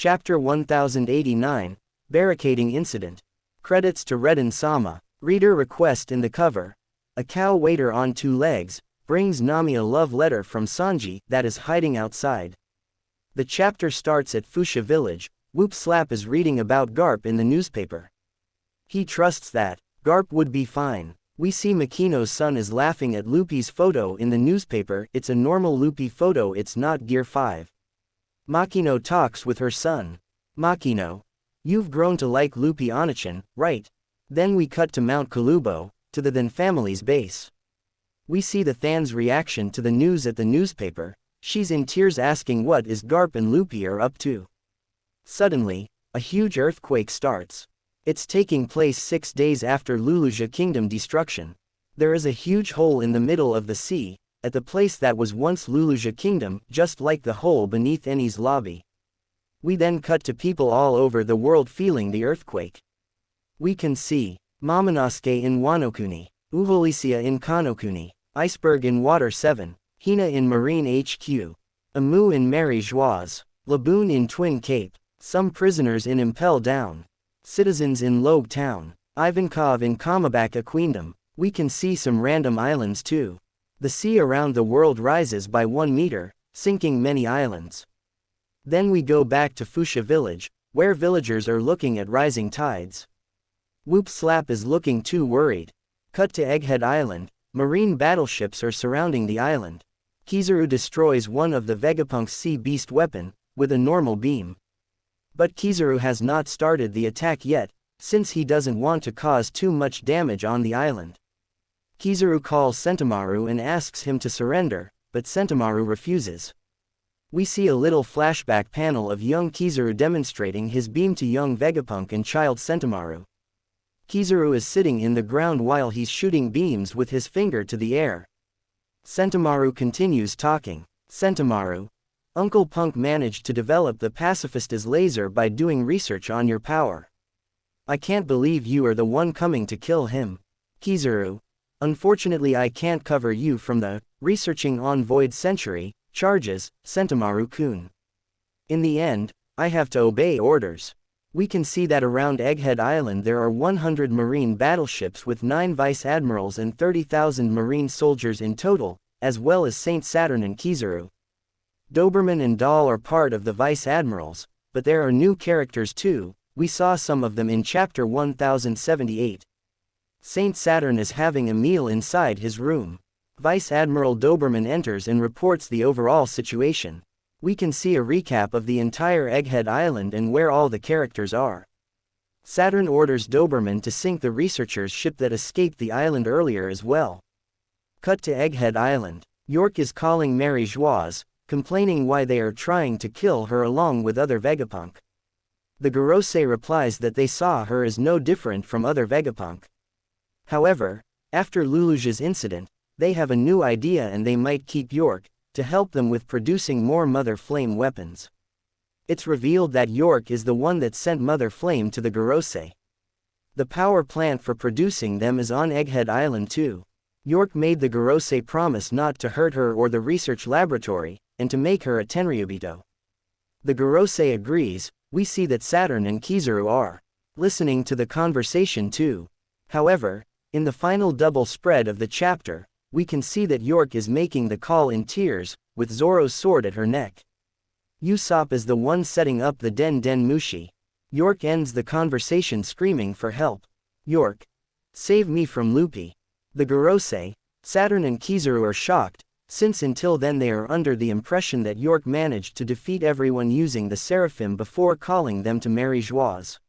Chapter 1089, Barricading Incident. Credits to Redden Sama. Reader request in the cover. A cow waiter on two legs brings Nami a love letter from Sanji that is hiding outside. The chapter starts at Fuchsia Village. Whoop Slap is reading about Garp in the newspaper. He trusts that Garp would be fine. We see Makino's son is laughing at Luffy's photo in the newspaper. It's a normal Luffy photo, it's not Gear 5. Makino talks with her son. Makino, you've grown to like Luffy Onichan, right? Then we cut to Mount Kalubo, to the Than family's base. We see the Than's reaction to the news at the newspaper. She's in tears asking what is Garp and Luffy are up to. Suddenly, a huge earthquake starts. It's taking place 6 days after Lulusia Kingdom destruction. There is a huge hole in the middle of the sea, at the place that was once Lulusia Kingdom, just like the hole beneath Eni's lobby. We then cut to people all over the world feeling the earthquake. We can see Momonosuke in Wano-kuni, Uholisia in Kano-kuni, Iceberg in Water 7, Hina in Marine HQ, Amu in Mary Joieuse, Laboon in Twin Cape, some prisoners in Impel Down, citizens in Logue Town, Ivankov in Kamabaka Queendom. We can see some random islands too. The sea around the world rises by 1 meter, sinking many islands. Then we go back to Fuchsia Village, where villagers are looking at rising tides. Whoop Slap is looking too worried. Cut to Egghead Island. Marine battleships are surrounding the island. Kizaru destroys one of the Vegapunk's sea beast weapon with a normal beam. But Kizaru has not started the attack yet, since he doesn't want to cause too much damage on the island. Kizaru calls Sentomaru and asks him to surrender, but Sentomaru refuses. We see a little flashback panel of young Kizaru demonstrating his beam to young Vegapunk and child Sentomaru. Kizaru is sitting in the ground while he's shooting beams with his finger to the air. Sentomaru continues talking. Sentomaru, Uncle Punk managed to develop the pacifista's laser by doing research on your power. I can't believe you are the one coming to kill him. Kizaru, unfortunately I can't cover you from the researching on Void Century charges, Sentomaru-kun. In the end, I have to obey orders. We can see that around Egghead Island there are 100 marine battleships with 9 vice admirals and 30,000 marine soldiers in total, as well as Saint Saturn and Kizaru. Doberman and Doll are part of the vice admirals, but there are new characters too. We saw some of them in chapter 1078. Saint Saturn is having a meal inside his room. Vice Admiral Doberman enters and reports the overall situation. We can see a recap of the entire Egghead Island and where all the characters are. Saturn orders Doberman to sink the researchers' ship that escaped the island earlier as well. Cut to Egghead Island. York is calling Mary Joieuse, complaining why they are trying to kill her along with other Vegapunk. The Gorosei replies that they saw her as no different from other Vegapunk. However, after Lulusia's incident, they have a new idea and they might keep York, to help them with producing more Mother Flame weapons. It's revealed that York is the one that sent Mother Flame to the Gorosei. The power plant for producing them is on Egghead Island too. York made the Gorosei promise not to hurt her or the research laboratory, and to make her a Tenryubito. The Gorosei agrees. We see that Saturn and Kizaru are listening to the conversation too. However, in the final double spread of the chapter, we can see that York is making the call in tears, with Zoro's sword at her neck. Usopp is the one setting up the Den Den Mushi. York ends the conversation screaming for help. York, save me from Luffy. The Gorosei, Saturn and Kizaru are shocked, since until then they are under the impression that York managed to defeat everyone using the Seraphim before calling them to Mary Joieuse.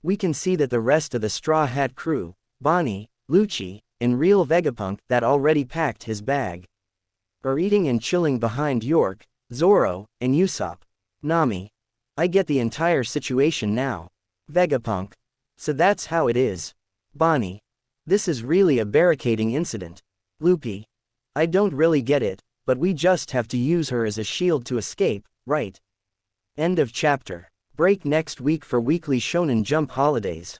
We can see that the rest of the Straw Hat crew, Bonnie, Lucci, and real Vegapunk that already packed his bag, are eating and chilling behind York, Zoro, and Usopp. Nami, I get the entire situation now. Vegapunk, so that's how it is. Bonnie, this is really a barricading incident. Luffy, I don't really get it, but we just have to use her as a shield to escape, right? End of chapter. Break next week for weekly Shonen Jump holidays.